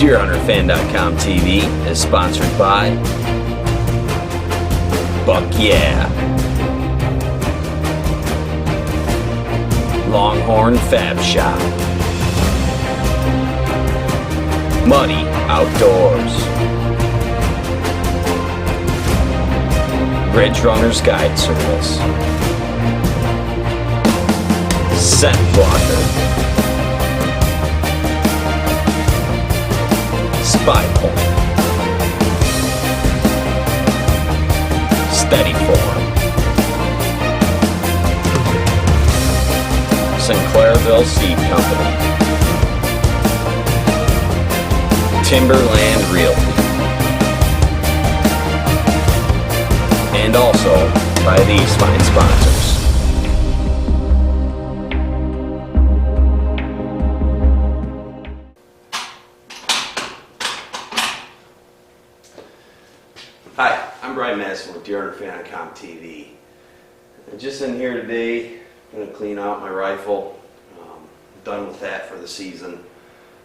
DeerHunterFan.com TV is sponsored by Buck Yeah, Longhorn Fab Shop, Muddy Outdoors, Ridge Runners Guide Service, Scent Blocker, Spy Point, Steady Form, Sinclairville Seed Company, Timberland Realty, and also by these fine sponsors. Hi, I'm Brian Madison with DeerHunterFan.com TV. I'm just in here today, I'm going to clean out my rifle. Done with that for the season.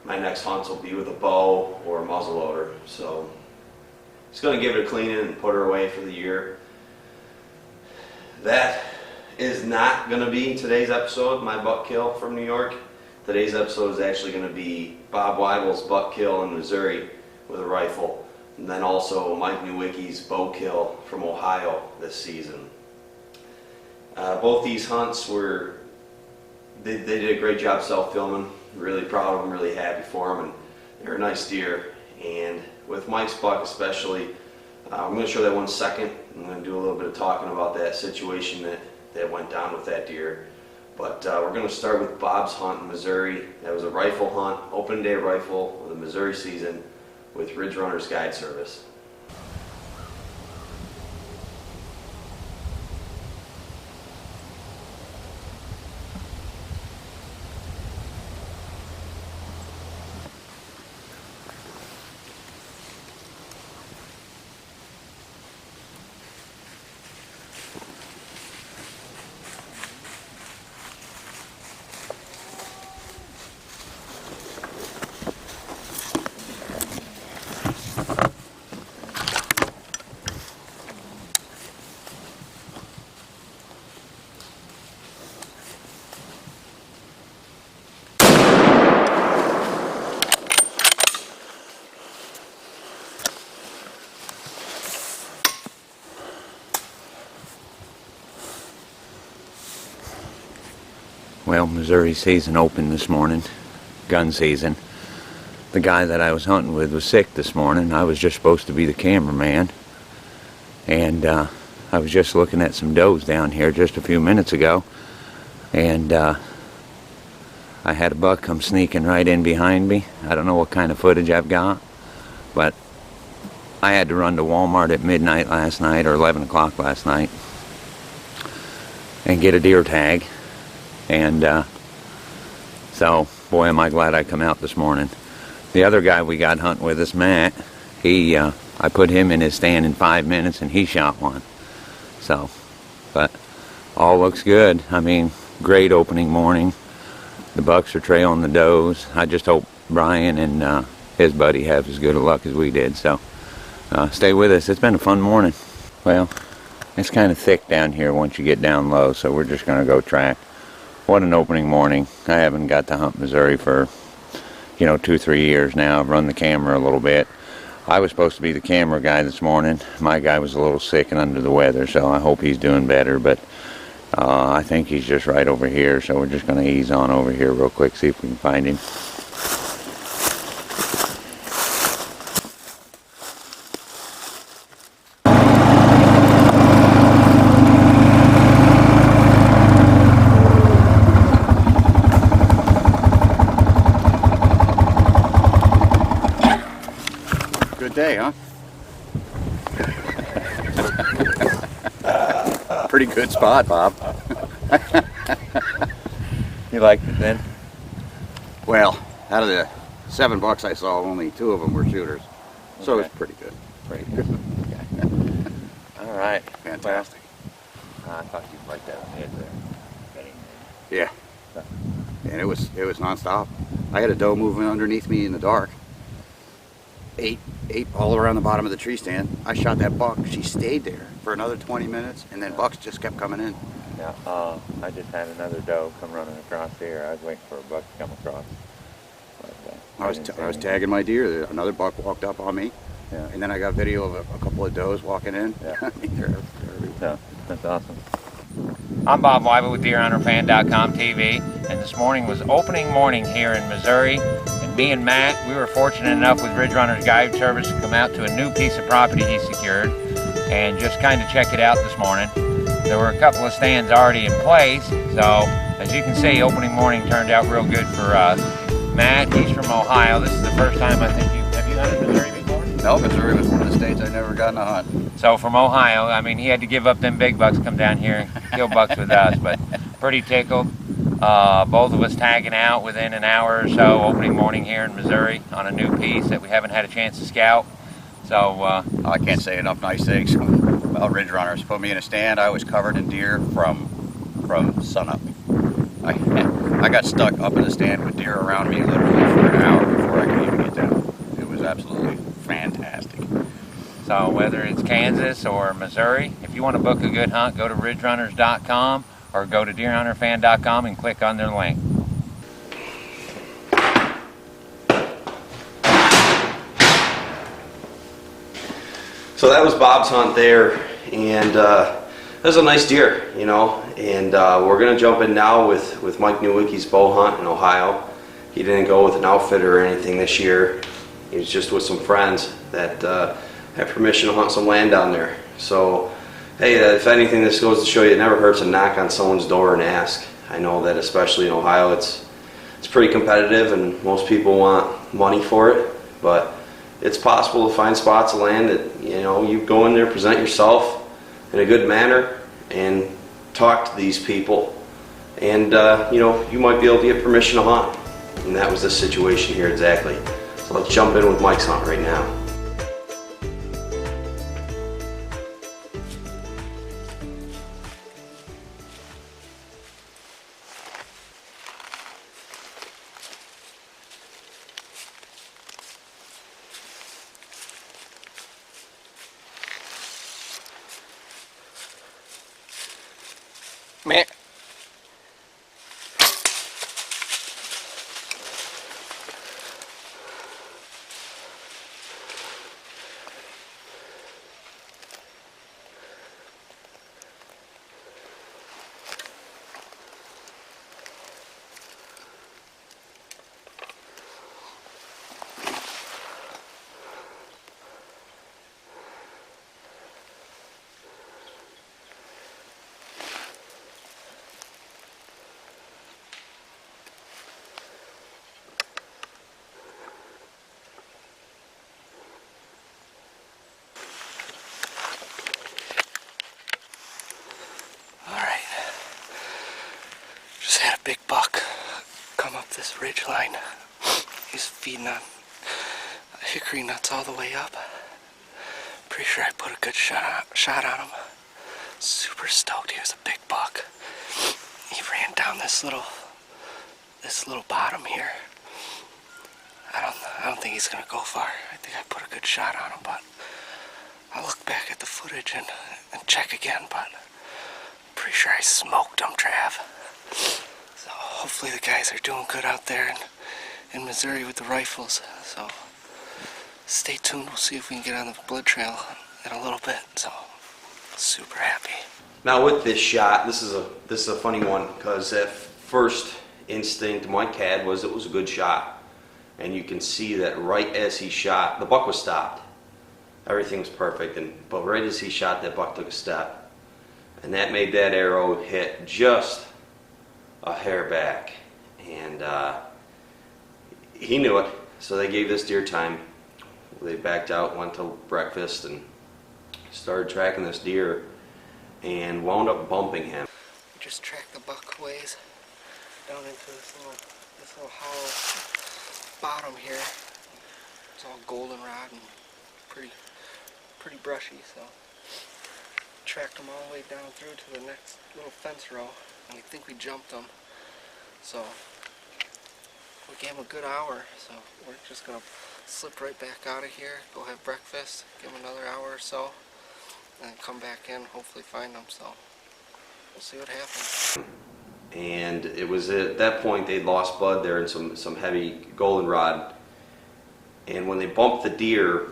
My next hunts will be with a bow or a muzzleloader, so just going to give it a cleaning and put her away for the year. That is not going to be today's episode, my buck kill from New York. Today's episode is actually going to be Bob Weibel's buck kill in Missouri with a rifle. And then also Mike Nowicki's bow kill from Ohio this season. Both these hunts they did a great job self-filming. Really proud of them, really happy for them, and they're a nice deer. And with Mike's buck especially, I'm going to show that 1 second. I'm going to do a little bit of talking about that situation that went down with that deer. But we're going to start with Bob's hunt in Missouri. That was a rifle hunt, open day rifle of the Missouri season, with Ridge Runners Guide Service. Well, Missouri season opened this morning, gun season. The guy that I was hunting with was sick this morning. I was just supposed to be the cameraman. And I was just looking at some does down here just a few minutes ago. And I had a buck come sneaking right in behind me. I don't know what kind of footage I've got, but I had to run to Walmart at midnight last night, or 11 o'clock last night, and get a deer tag. And so, boy, am I glad I come out this morning. The other guy we got hunting with us, Matt, I put him in his stand in 5 minutes and he shot one. So, but all looks good. I mean, great opening morning. The bucks are trailing the does. I just hope Brian and his buddy have as good a luck as we did. So, stay with us. It's been a fun morning. Well, it's kind of thick down here once you get down low, so we're just going to go track. What an opening morning. I haven't got to hunt Missouri for, 2-3 years now. I've run the camera a little bit. I was supposed to be the camera guy this morning. My guy was a little sick and under the weather, so I hope he's doing better. But I think he's just right over here, so we're just going to ease on over here real quick, see if we can find him. Good day, huh? Pretty good spot, Bob. You liked it then? Well, out of the 7 bucks I saw, only 2 of them were shooters. So Okay. it's pretty good. Pretty good. Okay. All right. Fantastic. Well, I thought you'd like that on the edge there. Yeah. And it was nonstop. I had a doe moving underneath me in the dark. ate all around the bottom of the tree stand. I shot that buck. She stayed there for another 20 minutes, and then bucks just kept coming in. Yeah, I just had another doe come running across here. I was waiting for a buck to come across. But, I was tagging my deer. Another buck walked up on me, Yeah. and then I got video of a couple of does walking in. Yeah. I mean, they're everywhere. Yeah, that's awesome. I'm Bob Weibel with DeerHunterFan.com TV, and this morning was opening morning here in Missouri. And me and Matt, we were fortunate enough with Ridge Runners Guide Service to come out to a new piece of property he secured and just kind of check it out this morning. There were a couple of stands already in place, so as you can see, opening morning turned out real good for us. Matt, he's from Ohio. This is the first time I think have you hunted Missouri before? No, Missouri was one of the states I never got in a hunt. So from Ohio, I mean, he had to give up them big bucks, come down here and kill bucks with us, but pretty tickled. Both of us tagging out within an hour or so, opening morning here in Missouri on a new piece that we haven't had a chance to scout. So I can't say enough nice things about Ridge Runners. Put me in a stand. I was covered in deer from sunup. I got stuck up in the stand with deer around me literally for an hour before I could even get down. It was absolutely fantastic. So whether it's Kansas or Missouri, if you want to book a good hunt, go to ridgerunners.com or go to deerhunterfan.com and click on their link. So that was Bob's hunt there, and that was a nice deer, you know. And we're gonna jump in now with Mike Nowicki's bow hunt in Ohio. He didn't go with an outfitter or anything this year. He was just with some friends that had permission to hunt some land down there. So, hey, if anything, this goes to show you it never hurts to knock on someone's door and ask. I know that especially in Ohio, it's pretty competitive, and most people want money for it, but it's possible to find spots of land that, you know, you go in there, present yourself in a good manner, and talk to these people, and you know, you might be able to get permission to hunt. And that was the situation here exactly. So let's jump in with Mike's hunt right now. Meh. Big buck come up this ridge line. He's feeding on hickory nuts all the way up. Pretty sure I put a good shot on him. Super stoked. He was a big buck. He ran down this little bottom here. I don't think he's gonna go far. I think I put a good shot on him, but I'll look back at the footage and check again, but I'm pretty sure I smoked him, Trav. So hopefully the guys are doing good out there in Missouri with the rifles. So stay tuned. We'll see if we can get on the blood trail in a little bit. So super happy. Now with this shot, this is a funny one, because at first instinct Mike had was it was a good shot, and you can see that right as he shot, the buck was stopped. Everything was perfect, but right as he shot, that buck took a step, and that made that arrow hit just a hair back, and he knew it. So they gave this deer time. They backed out, went to breakfast, and started tracking this deer, and wound up bumping him. Just tracked the buck ways down into this little hollow bottom here. It's all goldenrod and pretty brushy. So tracked them all the way down through to the next little fence row. And I think we jumped them, so we gave them a good hour, so we're just going to slip right back out of here, go have breakfast, give them another hour or so, and then come back in, hopefully find them. So we'll see what happens. And it was at that point they'd lost blood there and some heavy goldenrod. And when they bumped the deer,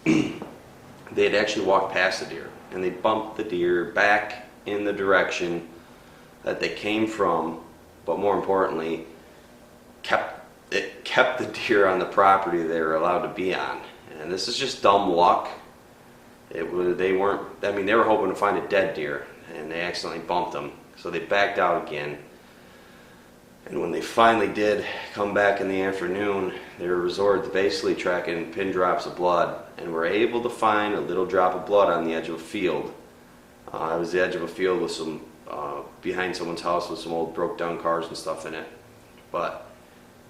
they had actually walked past the deer, and they bumped the deer back in the direction that they came from, but more importantly, kept the deer on the property they were allowed to be on. And this is just dumb luck. They were hoping to find a dead deer, and they accidentally bumped them, so they backed out again. And when they finally did come back in the afternoon, they were resorted to basically tracking pin drops of blood, and were able to find a little drop of blood on the edge of a field. It was the edge of a field with some behind someone's house with some old broke down cars and stuff in it. But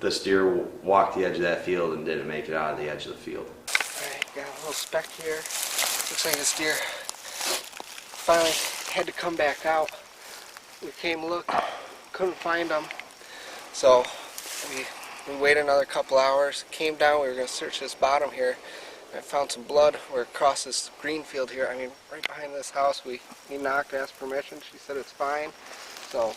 this deer walked the edge of that field and didn't make it out of the edge of the field. Alright, got a little speck here. Looks like this deer finally had to come back out. We came look, couldn't find him. So we waited another couple hours, came down, we were going to search this bottom here. I found some blood where across this green field here, I mean right behind this house. We knocked, asked permission, she said it's fine. So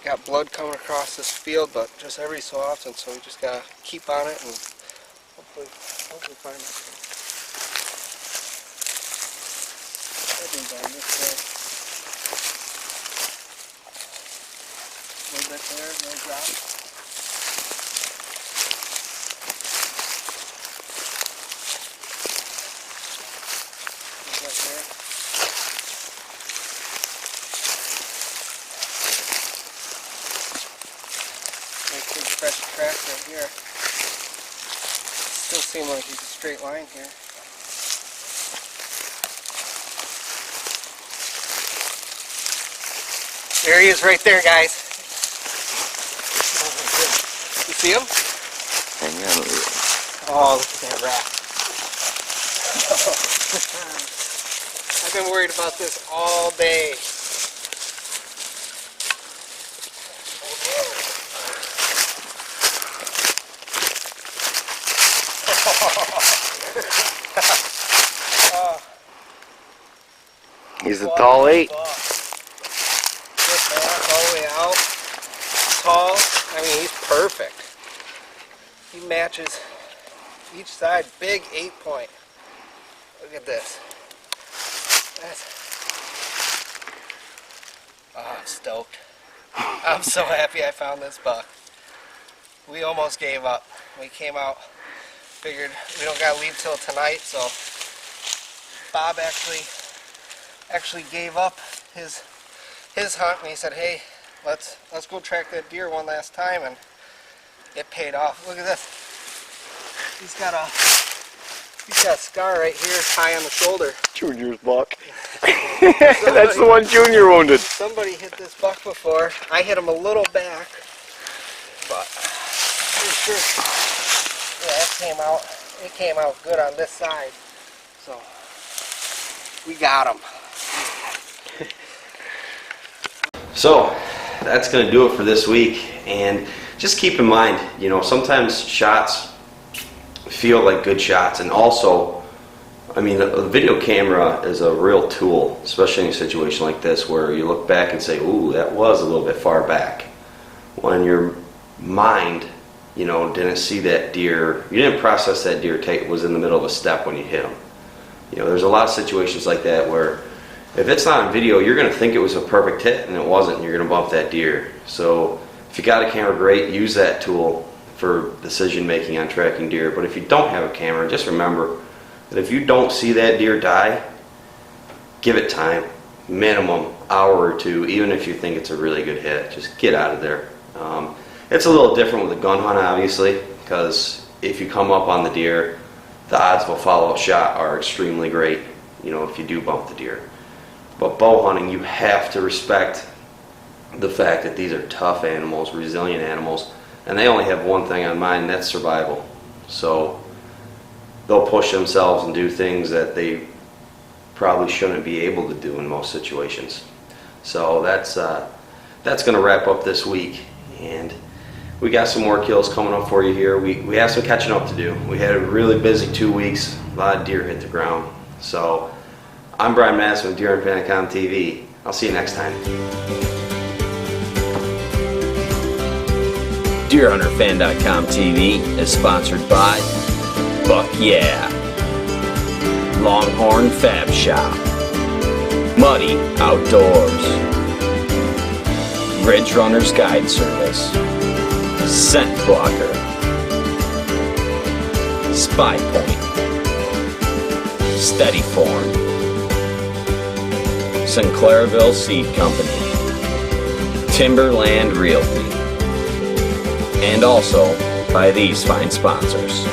got blood coming across this field, but just every so often, so we just gotta keep on it and hopefully find it. On this way. A little bit there, no drop. Right there. Nice big fresh track right here. Still seems like he's a straight line here. There he is right there, guys. You see him? Hang on a little. Oh, look at that rat. I've been worried about this all day. He's a tall 8. All the way out. Tall. I mean, he's perfect. He matches each side. Big 8-point. Look at this. Oh, I'm stoked. I'm so happy I found this buck. We almost gave up. We came out, figured we don't gotta leave till tonight, so Bob actually gave up his hunt, and he said, hey, let's go track that deer one last time, and it paid off. Look at this. He's got a scar right here, high on the shoulder. Junior's buck. That's the one Junior wounded. Somebody hit this buck before. I hit him a little back, but sure. Yeah, it came out good on this side. So we got him. So that's going to do it for this week, and just keep in mind, you know, sometimes shots feel like good shots, and also, I mean, a video camera is a real tool, especially in a situation like this where you look back and say, ooh, that was a little bit far back. When your mind, you know, didn't see that deer, you didn't process that deer was in the middle of a step when you hit him. You know, there's a lot of situations like that where if it's not on video, you're going to think it was a perfect hit, and it wasn't, and you're going to bump that deer. So if you got a camera, great, use that tool for decision making on tracking deer. But if you don't have a camera, just remember that if you don't see that deer die, give it time, minimum hour or two, even if you think it's a really good hit. Just get out of there. It's a little different with a gun hunt, obviously, because if you come up on the deer, the odds of a follow-up shot are extremely great, you know, if you do bump the deer. But bow hunting, you have to respect the fact that these are tough animals, resilient animals, and they only have one thing on mind, and that's survival. So they'll push themselves and do things that they probably shouldn't be able to do in most situations. So that's going to wrap up this week, and we got some more kills coming up for you here. We have some catching up to do. We had a really busy 2 weeks. A lot of deer hit the ground. So I'm Brian Madison with DeerHunterFan.com TV. I'll see you next time. DeerHunterFan.com TV is sponsored by Buck Yeah, Longhorn Fab Shop, Muddy Outdoors, Ridge Runners Guide Service, Scent Blocker, Spy Point, Steady Form, Sinclairville Seed Company, Timberland Realty, and also by these fine sponsors.